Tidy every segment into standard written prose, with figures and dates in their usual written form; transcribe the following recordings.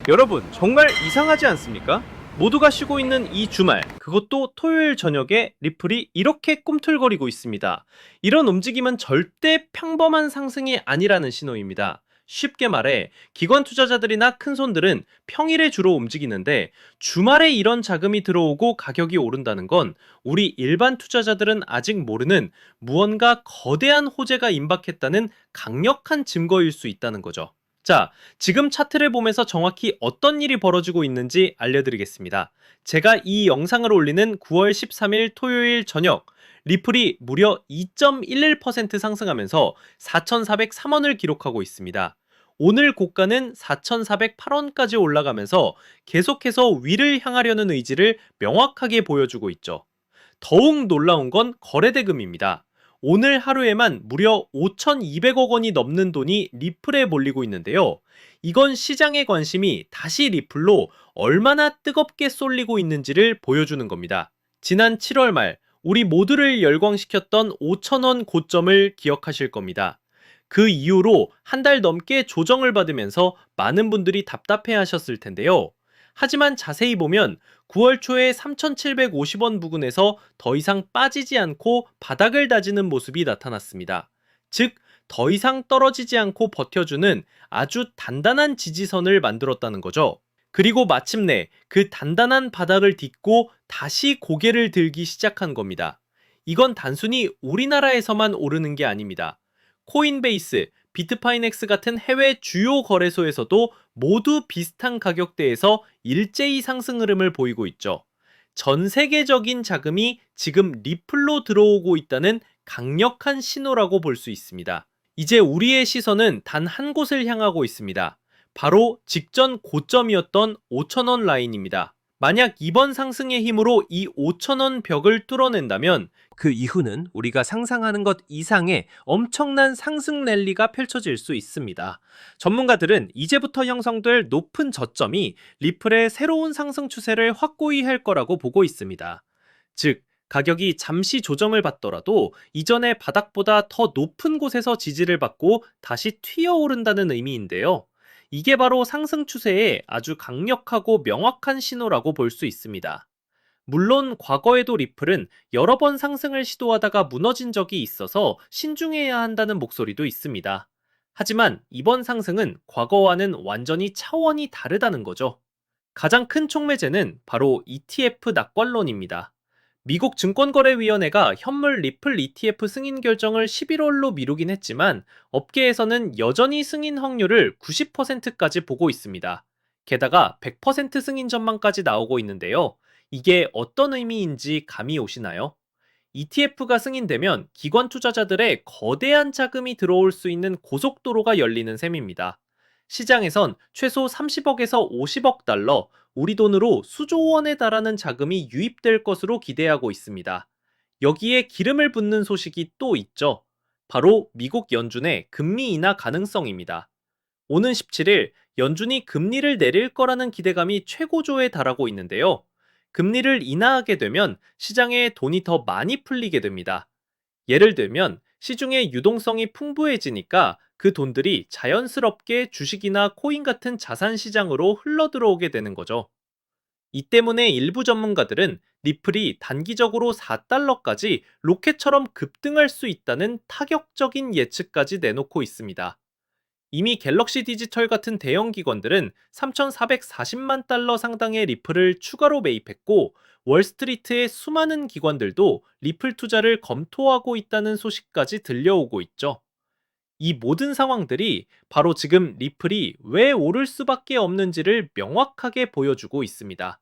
여러분, 정말 이상하지 않습니까? 모두가 쉬고 있는 이 주말, 그것도 토요일 저녁에 리플이 이렇게 꿈틀거리고 있습니다. 이런 움직임은 절대 평범한 상승이 아니라는 신호입니다. 쉽게 말해, 기관 투자자들이나 큰손들은 평일에 주로 움직이는데 주말에 이런 자금이 들어오고 가격이 오른다는 건 우리 일반 투자자들은 아직 모르는 무언가 거대한 호재가 임박했다는 강력한 증거일 수 있다는 거죠. 자, 지금 차트를 보면서 정확히 어떤 일이 벌어지고 있는지 알려드리겠습니다. 제가 이 영상을 올리는 9월 13일 토요일 저녁, 리플이 무려 2.11% 상승하면서 4,403원을 기록하고 있습니다. 오늘 고가는 4,408원까지 올라가면서 계속해서 위를 향하려는 의지를 명확하게 보여주고 있죠. 더욱 놀라운 건 거래대금입니다. 오늘 하루에만 무려 5,200억 원이 넘는 돈이 리플에 몰리고 있는데요. 이건 시장의 관심이 다시 리플로 얼마나 뜨겁게 쏠리고 있는지를 보여주는 겁니다. 지난 7월 말 우리 모두를 열광시켰던 5,000원 고점을 기억하실 겁니다. 그 이후로 한 달 넘게 조정을 받으면서 많은 분들이 답답해 하셨을 텐데요. 하지만 자세히 보면 9월 초에 3,750원 부근에서 더 이상 빠지지 않고 바닥을 다지는 모습이 나타났습니다. 즉, 더 이상 떨어지지 않고 버텨주는 아주 단단한 지지선을 만들었다는 거죠. 그리고 마침내 그 단단한 바닥을 딛고 다시 고개를 들기 시작한 겁니다. 이건 단순히 우리나라에서만 오르는 게 아닙니다. 코인베이스, 비트파이넥스 같은 해외 주요 거래소에서도 모두 비슷한 가격대에서 일제히 상승 흐름을 보이고 있죠. 전 세계적인 자금이 지금 리플로 들어오고 있다는 강력한 신호라고 볼 수 있습니다. 이제 우리의 시선은 단 한 곳을 향하고 있습니다. 바로 직전 고점이었던 5,000원 라인입니다. 만약 이번 상승의 힘으로 이 5,000원 벽을 뚫어낸다면 그 이후는 우리가 상상하는 것 이상의 엄청난 상승 랠리가 펼쳐질 수 있습니다. 전문가들은 이제부터 형성될 높은 저점이 리플의 새로운 상승 추세를 확고히 할 거라고 보고 있습니다. 즉, 가격이 잠시 조정을 받더라도 이전의 바닥보다 더 높은 곳에서 지지를 받고 다시 튀어오른다는 의미인데요. 이게 바로 상승 추세의 아주 강력하고 명확한 신호라고 볼 수 있습니다. 물론 과거에도 리플은 여러 번 상승을 시도하다가 무너진 적이 있어서 신중해야 한다는 목소리도 있습니다. 하지만 이번 상승은 과거와는 완전히 차원이 다르다는 거죠. 가장 큰 촉매제는 바로 ETF 낙관론입니다. 미국 증권거래위원회가 현물 리플 ETF 승인 결정을 11월로 미루긴 했지만 업계에서는 여전히 승인 확률을 90%까지 보고 있습니다. 게다가 100% 승인 전망까지 나오고 있는데요. 이게 어떤 의미인지 감이 오시나요? ETF가 승인되면 기관 투자자들의 거대한 자금이 들어올 수 있는 고속도로가 열리는 셈입니다. 시장에선 최소 30억에서 50억 달러, 우리 돈으로 수조 원에 달하는 자금이 유입될 것으로 기대하고 있습니다. 여기에 기름을 붓는 소식이 또 있죠. 바로 미국 연준의 금리 인하 가능성입니다. 오는 17일 연준이 금리를 내릴 거라는 기대감이 최고조에 달하고 있는데요. 금리를 인하하게 되면 시장에 돈이 더 많이 풀리게 됩니다. 예를 들면 시중의 유동성이 풍부해지니까 그 돈들이 자연스럽게 주식이나 코인 같은 자산 시장으로 흘러들어오게 되는 거죠. 이 때문에 일부 전문가들은 리플이 단기적으로 4달러까지 로켓처럼 급등할 수 있다는 타격적인 예측까지 내놓고 있습니다. 이미 갤럭시 디지털 같은 대형 기관들은 3,440만 달러 상당의 리플을 추가로 매입했고, 월스트리트의 수많은 기관들도 리플 투자를 검토하고 있다는 소식까지 들려오고 있죠. 이 모든 상황들이 바로 지금 리플이 왜 오를 수밖에 없는지를 명확하게 보여주고 있습니다.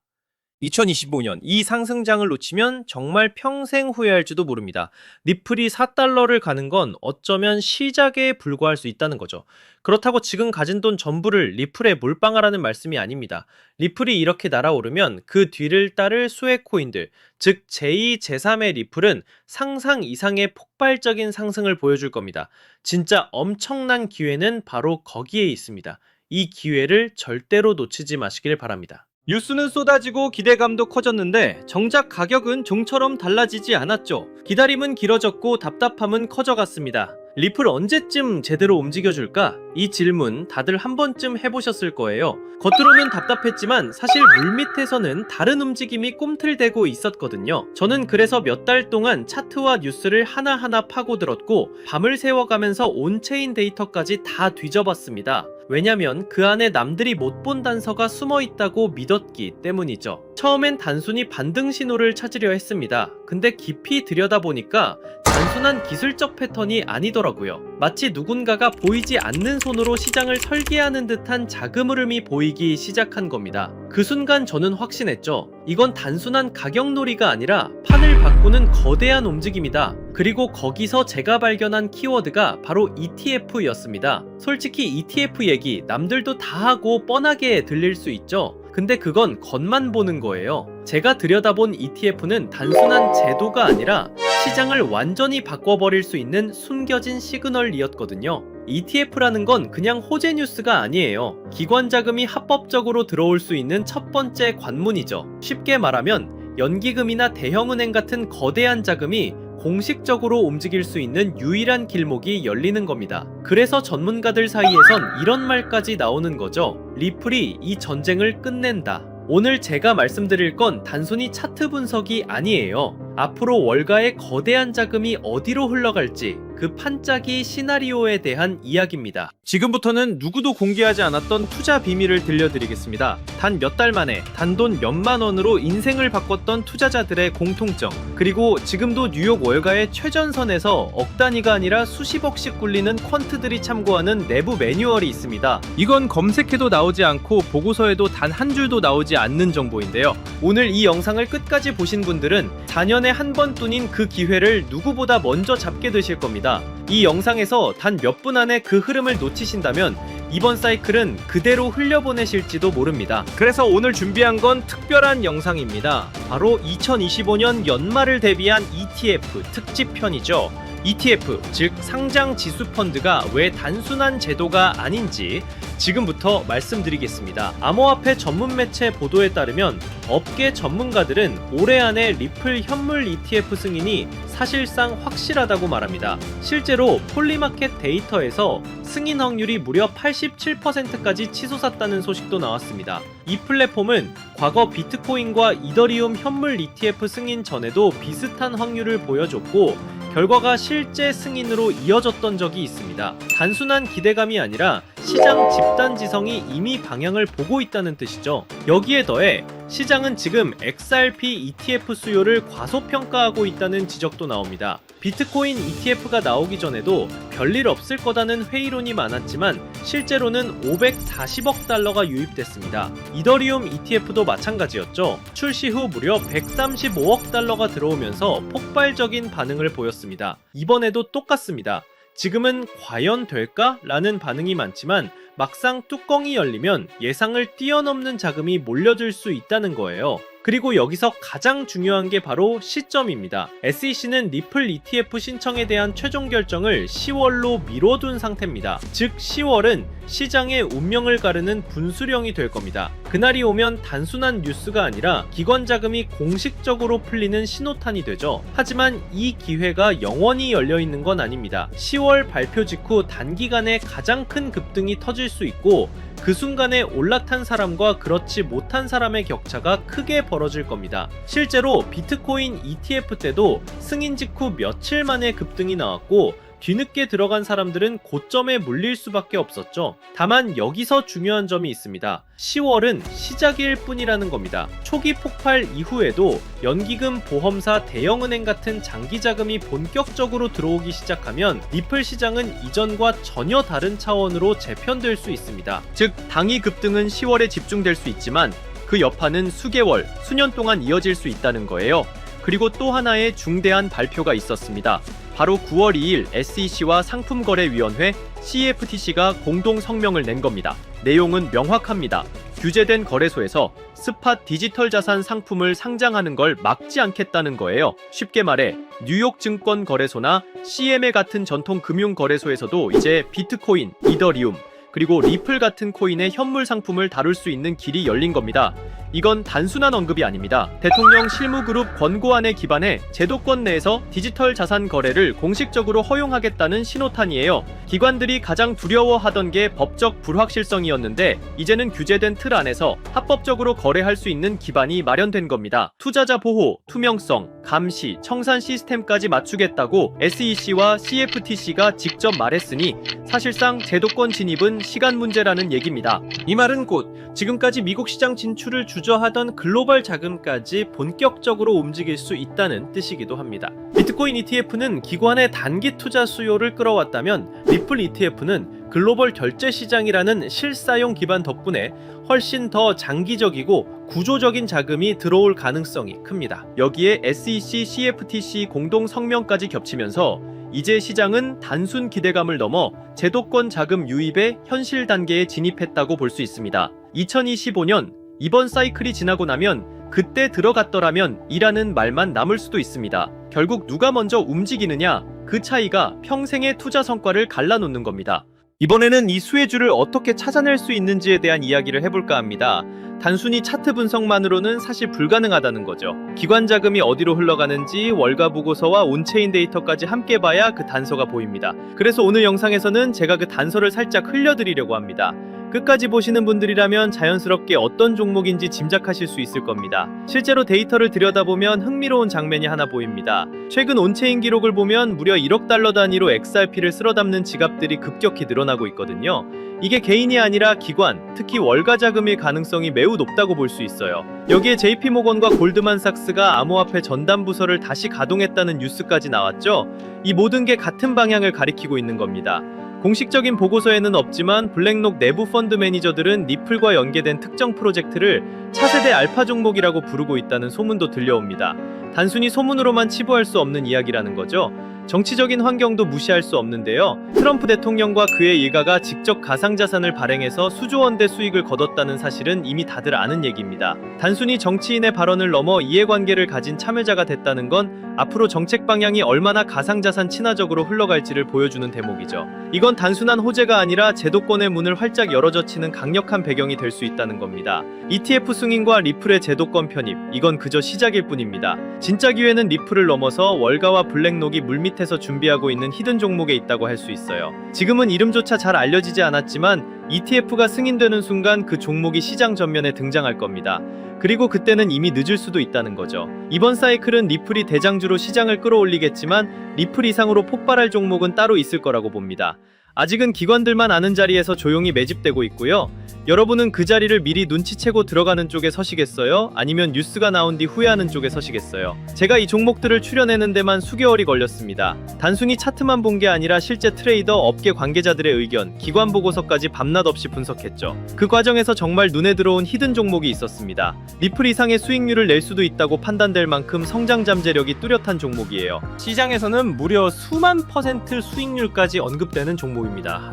2025년 이 상승장을 놓치면 정말 평생 후회할지도 모릅니다. 리플이 4달러를 가는 건 어쩌면 시작에 불과할 수 있다는 거죠. 그렇다고 지금 가진 돈 전부를 리플에 몰빵하라는 말씀이 아닙니다. 리플이 이렇게 날아오르면 그 뒤를 따를 수혜 코인들, 즉 제2, 제3의 리플은 상상 이상의 폭발적인 상승을 보여줄 겁니다. 진짜 엄청난 기회는 바로 거기에 있습니다. 이 기회를 절대로 놓치지 마시길 바랍니다. 뉴스는 쏟아지고 기대감도 커졌는데 정작 가격은 좀처럼 달라지지 않았죠. 기다림은 길어졌고 답답함은 커져갔습니다. 리플 언제쯤 제대로 움직여줄까? 이 질문 다들 한 번쯤 해보셨을 거예요. 겉으로는 답답했지만 사실 물밑에서는 다른 움직임이 꿈틀대고 있었거든요. 저는 그래서 몇 달 동안 차트와 뉴스를 하나하나 파고들었고 밤을 새워가면서 온체인 데이터까지 다 뒤져봤습니다. 왜냐면 그 안에 남들이 못 본 단서가 숨어 있다고 믿었기 때문이죠. 처음엔 단순히 반등 신호를 찾으려 했습니다. 근데 깊이 들여다보니까 단순한 기술적 패턴이 아니더라고요. 마치 누군가가 보이지 않는 손으로 시장을 설계하는 듯한 자금 흐름이 보이기 시작한 겁니다. 그 순간 저는 확신했죠. 이건 단순한 가격놀이가 아니라 판을 바꾸는 거대한 움직임이다. 그리고 거기서 제가 발견한 키워드가 바로 ETF였습니다. 솔직히 ETF 얘기 남들도 다 하고 뻔하게 들릴 수 있죠. 근데 그건 겉만 보는 거예요. 제가 들여다본 ETF는 단순한 제도가 아니라 시장을 완전히 바꿔버릴 수 있는 숨겨진 시그널이었거든요. ETF라는 건 그냥 호재 뉴스가 아니에요. 기관 자금이 합법적으로 들어올 수 있는 첫 번째 관문이죠. 쉽게 말하면 연기금이나 대형은행 같은 거대한 자금이 공식적으로 움직일 수 있는 유일한 길목이 열리는 겁니다. 그래서 전문가들 사이에선 이런 말까지 나오는 거죠. 리플이 이 전쟁을 끝낸다. 오늘 제가 말씀드릴 건 단순히 차트 분석이 아니에요. 앞으로 월가의 거대한 자금이 어디로 흘러갈지 그 판짜기 시나리오에 대한 이야기입니다. 지금부터는 누구도 공개하지 않았던 투자 비밀을 들려드리겠습니다. 단 몇 달 만에 단돈 몇만 원으로 인생을 바꿨던 투자자들의 공통점, 그리고 지금도 뉴욕 월가의 최전선에서 억 단위가 아니라 수십억씩 굴리는 퀀트들이 참고하는 내부 매뉴얼이 있습니다. 이건 검색해도 나오지 않고 보고서에도 단 한 줄도 나오지 않는 정보인데요. 오늘 이 영상을 끝까지 보신 분들은 4년에 한 번뿐인 그 기회를 누구보다 먼저 잡게 되실 겁니다. 이 영상에서 단 몇 분 안에 그 흐름을 놓치신다면 이번 사이클은 그대로 흘려보내실지도 모릅니다. 그래서 오늘 준비한 건 특별한 영상입니다. 바로 2025년 연말을 대비한 ETF 특집편이죠. ETF, 즉 상장 지수 펀드가 왜 단순한 제도가 아닌지 지금부터 말씀드리겠습니다. 암호화폐 전문 매체 보도에 따르면 업계 전문가들은 올해 안에 리플 현물 ETF 승인이 사실상 확실하다고 말합니다. 실제로 폴리마켓 데이터에서 승인 확률이 무려 87%까지 치솟았다는 소식도 나왔습니다. 이 플랫폼은 과거 비트코인과 이더리움 현물 ETF 승인 전에도 비슷한 확률을 보여줬고 결과가 실제 승인으로 이어졌던 적이 있습니다. 단순한 기대감이 아니라 시장 집단 지성이 이미 방향을 보고 있다는 뜻이죠. 여기에 더해 시장은 지금 XRP ETF 수요를 과소평가하고 있다는 지적도 나옵니다. 비트코인 ETF가 나오기 전에도 별일 없을 거다는 회의론이 많았지만 실제로는 540억 달러가 유입됐습니다. 이더리움 ETF도 마찬가지였죠. 출시 후 무려 135억 달러가 들어오면서 폭발적인 반응을 보였습니다. 이번에도 똑같습니다. 지금은 과연 될까? 라는 반응이 많지만 막상 뚜껑이 열리면 예상을 뛰어넘는 자금이 몰려들 수 있다는 거예요. 그리고 여기서 가장 중요한 게 바로 시점입니다. SEC는 리플 ETF 신청에 대한 최종 결정을 10월로 미뤄둔 상태입니다. 즉 10월은 시장의 운명을 가르는 분수령이 될 겁니다. 그날이 오면 단순한 뉴스가 아니라 기관 자금이 공식적으로 풀리는 신호탄이 되죠. 하지만 이 기회가 영원히 열려있는 건 아닙니다. 10월 발표 직후 단기간에 가장 큰 급등이 터질 수 있고 그 순간에 올라탄 사람과 그렇지 못한 사람의 격차가 크게 벌어질 겁니다. 실제로 비트코인 ETF 때도 승인 직후 며칠 만에 급등이 나왔고 뒤늦게 들어간 사람들은 고점에 물릴 수밖에 없었죠. 다만 여기서 중요한 점이 있습니다. 10월은 시작일 뿐이라는 겁니다. 초기 폭발 이후에도 연기금, 보험사, 대형은행 같은 장기 자금이 본격적으로 들어오기 시작하면 리플 시장은 이전과 전혀 다른 차원으로 재편될 수 있습니다. 즉 당이 급등은 10월에 집중될 수 있지만 그 여파는 수개월, 수년 동안 이어질 수 있다는 거예요. 그리고 또 하나의 중대한 발표가 있었습니다. 바로 9월 2일 SEC와 상품거래위원회 CFTC가 공동 성명을 낸 겁니다. 내용은 명확합니다. 규제된 거래소에서 스팟 디지털 자산 상품을 상장하는 걸 막지 않겠다는 거예요. 쉽게 말해 뉴욕 증권 거래소나 CME 같은 전통 금융 거래소에서도 이제 비트코인, 이더리움, 그리고 리플 같은 코인의 현물 상품을 다룰 수 있는 길이 열린 겁니다. 이건 단순한 언급이 아닙니다. 대통령 실무그룹 권고안에 기반해 제도권 내에서 디지털 자산 거래를 공식적으로 허용하겠다는 신호탄이에요. 기관들이 가장 두려워하던 게 법적 불확실성이었는데 이제는 규제된 틀 안에서 합법적으로 거래할 수 있는 기반이 마련된 겁니다. 투자자 보호, 투명성, 감시, 청산 시스템까지 맞추겠다고 SEC와 CFTC가 직접 말했으니 사실상 제도권 진입은 시간 문제라는 얘기입니다. 이 말은 곧 지금까지 미국 시장 진출을 주저하던 글로벌 자금까지 본격적으로 움직일 수 있다는 뜻이기도 합니다. 비트코인 ETF는 기관의 단기 투자 수요를 끌어왔다면 리플 ETF는 글로벌 결제 시장이라는 실사용 기반 덕분에 훨씬 더 장기적이고 구조적인 자금이 들어올 가능성이 큽니다. 여기에 SEC, CFTC 공동 성명까지 겹치면서 이제 시장은 단순 기대감을 넘어 제도권 자금 유입의 현실 단계에 진입했다고 볼 수 있습니다. 2025년 이번 사이클이 지나고 나면 그때 들어갔더라면 이라는 말만 남을 수도 있습니다. 결국 누가 먼저 움직이느냐, 그 차이가 평생의 투자 성과를 갈라놓는 겁니다. 이번에는 이 수혜주를 어떻게 찾아낼 수 있는지에 대한 이야기를 해볼까 합니다. 단순히 차트 분석만으로는 사실 불가능하다는 거죠. 기관 자금이 어디로 흘러가는지 월가 보고서와 온체인 데이터까지 함께 봐야 그 단서가 보입니다. 그래서 오늘 영상에서는 제가 그 단서를 살짝 흘려드리려고 합니다. 끝까지 보시는 분들이라면 자연스럽게 어떤 종목인지 짐작하실 수 있을 겁니다. 실제로 데이터를 들여다보면 흥미로운 장면이 하나 보입니다. 최근 온체인 기록을 보면 무려 1억 달러 단위로 XRP를 쓸어담는 지갑들이 급격히 늘어나고 있거든요. 이게 개인이 아니라 기관, 특히 월가 자금일 가능성이 매우 높다고 볼 수 있어요. 여기에 JP모건과 골드만삭스가 암호화폐 전담 부서를 다시 가동했다는 뉴스까지 나왔죠. 이 모든 게 같은 방향을 가리키고 있는 겁니다. 공식적인 보고서에는 없지만 블랙록 내부 펀드 매니저들은 리플과 연계된 특정 프로젝트를 차세대 알파 종목이라고 부르고 있다는 소문도 들려옵니다. 단순히 소문으로만 치부할 수 없는 이야기라는 거죠. 정치적인 환경도 무시할 수 없는데요. 트럼프 대통령과 그의 일가가 직접 가상자산을 발행해서 수조 원대 수익을 거뒀다는 사실은 이미 다들 아는 얘기입니다. 단순히 정치인의 발언을 넘어 이해관계를 가진 참여자가 됐다는 건 앞으로 정책 방향이 얼마나 가상자산 친화적으로 흘러갈지를 보여주는 대목이죠. 이건 단순한 호재가 아니라 제도권의 문을 활짝 열어젖히는 강력한 배경이 될 수 있다는 겁니다. ETF 승인과 리플의 제도권 편입, 이건 그저 시작일 뿐입니다. 진짜 기회는 리플을 넘어서 월가와 블랙록이 물밑에서 준비하고 있는 히든 종목에 있다고 할 수 있어요. 지금은 이름조차 잘 알려지지 않았지만 ETF가 승인되는 순간 그 종목이 시장 전면에 등장할 겁니다. 그리고 그때는 이미 늦을 수도 있다는 거죠. 이번 사이클은 리플이 대장주로 시장을 끌어올리겠지만 리플 이상으로 폭발할 종목은 따로 있을 거라고 봅니다. 아직은 기관들만 아는 자리에서 조용히 매집되고 있고요. 여러분은 그 자리를 미리 눈치채고 들어가는 쪽에 서시겠어요? 아니면 뉴스가 나온 뒤 후회하는 쪽에 서시겠어요? 제가 이 종목들을 추려내는 데만 수개월이 걸렸습니다. 단순히 차트만 본 게 아니라 실제 트레이더, 업계 관계자들의 의견, 기관 보고서까지 밤낮 없이 분석했죠. 그 과정에서 정말 눈에 들어온 히든 종목이 있었습니다. 리플 이상의 수익률을 낼 수도 있다고 판단될 만큼 성장 잠재력이 뚜렷한 종목이에요. 시장에서는 무려 수만 % 수익률까지 언급되는 종목입니다.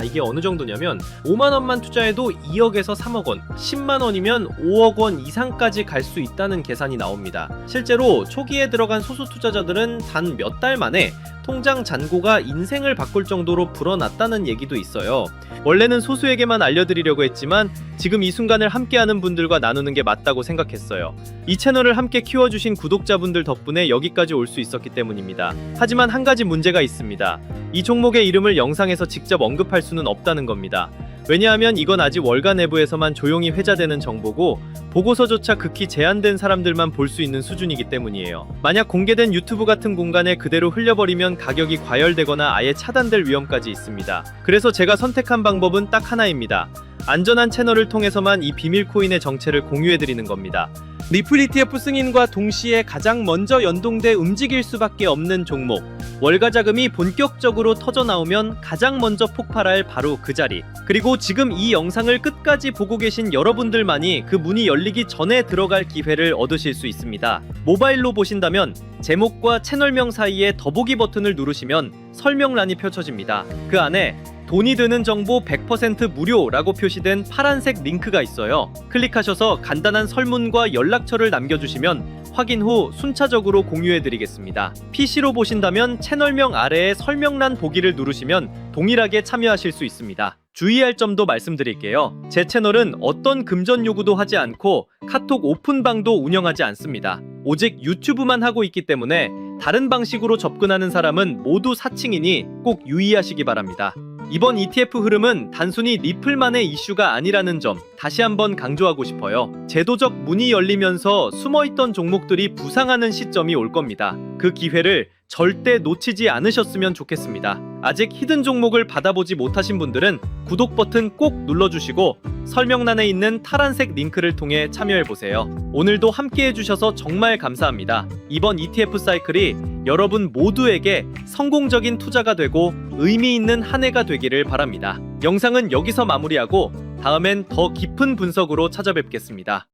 이게 어느 정도냐면 5만 원만 투자해도 2억에서 3억 원, 10만 원이면 5억 원 이상까지 갈 수 있다는 계산이 나옵니다. 실제로 초기에 들어간 소수 투자자들은 단 몇 달 만에 통장 잔고가 인생을 바꿀 정도로 불어났다는 얘기도 있어요. 원래는 소수에게만 알려드리려고 했지만 지금 이 순간을 함께하는 분들과 나누는 게 맞다고 생각했어요. 이 채널을 함께 키워주신 구독자분들 덕분에 여기까지 올 수 있었기 때문입니다. 하지만 한 가지 문제가 있습니다. 이 종목의 이름을 영상에서 직접 언급할 수는 없다는 겁니다. 왜냐하면 이건 아직 월가 내부에서만 조용히 회자되는 정보고 보고서조차 극히 제한된 사람들만 볼 수 있는 수준이기 때문이에요. 만약 공개된 유튜브 같은 공간에 그대로 흘려버리면 가격이 과열되거나 아예 차단될 위험까지 있습니다. 그래서 제가 선택한 방법은 딱 하나입니다. 안전한 채널을 통해서만 이 비밀 코인의 정체를 공유해드리는 겁니다. 리플 ETF 승인과 동시에 가장 먼저 연동돼 움직일 수밖에 없는 종목, 월가 자금이 본격적으로 터져나오면 가장 먼저 폭발할 바로 그 자리, 그리고 지금 이 영상을 끝까지 보고 계신 여러분들만이 그 문이 열리기 전에 들어갈 기회를 얻으실 수 있습니다. 모바일로 보신다면 제목과 채널명 사이에 더보기 버튼을 누르시면 설명란이 펼쳐집니다. 그 안에 돈이 드는 정보 100% 무료라고 표시된 파란색 링크가 있어요. 클릭하셔서 간단한 설문과 연락처를 남겨주시면 확인 후 순차적으로 공유해드리겠습니다. PC로 보신다면 채널명 아래에 설명란 보기를 누르시면 동일하게 참여하실 수 있습니다. 주의할 점도 말씀드릴게요. 제 채널은 어떤 금전 요구도 하지 않고 카톡 오픈방도 운영하지 않습니다. 오직 유튜브만 하고 있기 때문에 다른 방식으로 접근하는 사람은 모두 사칭이니 꼭 유의하시기 바랍니다. 이번 ETF 흐름은 단순히 리플만의 이슈가 아니라는 점 다시 한번 강조하고 싶어요. 제도적 문이 열리면서 숨어있던 종목들이 부상하는 시점이 올 겁니다. 그 기회를 절대 놓치지 않으셨으면 좋겠습니다. 아직 히든 종목을 받아보지 못하신 분들은 구독 버튼 꼭 눌러주시고 설명란에 있는 파란색 링크를 통해 참여해보세요. 오늘도 함께 해주셔서 정말 감사합니다. 이번 ETF 사이클이 여러분 모두에게 성공적인 투자가 되고 의미 있는 한 해가 되기를 바랍니다. 영상은 여기서 마무리하고 다음엔 더 깊은 분석으로 찾아뵙겠습니다.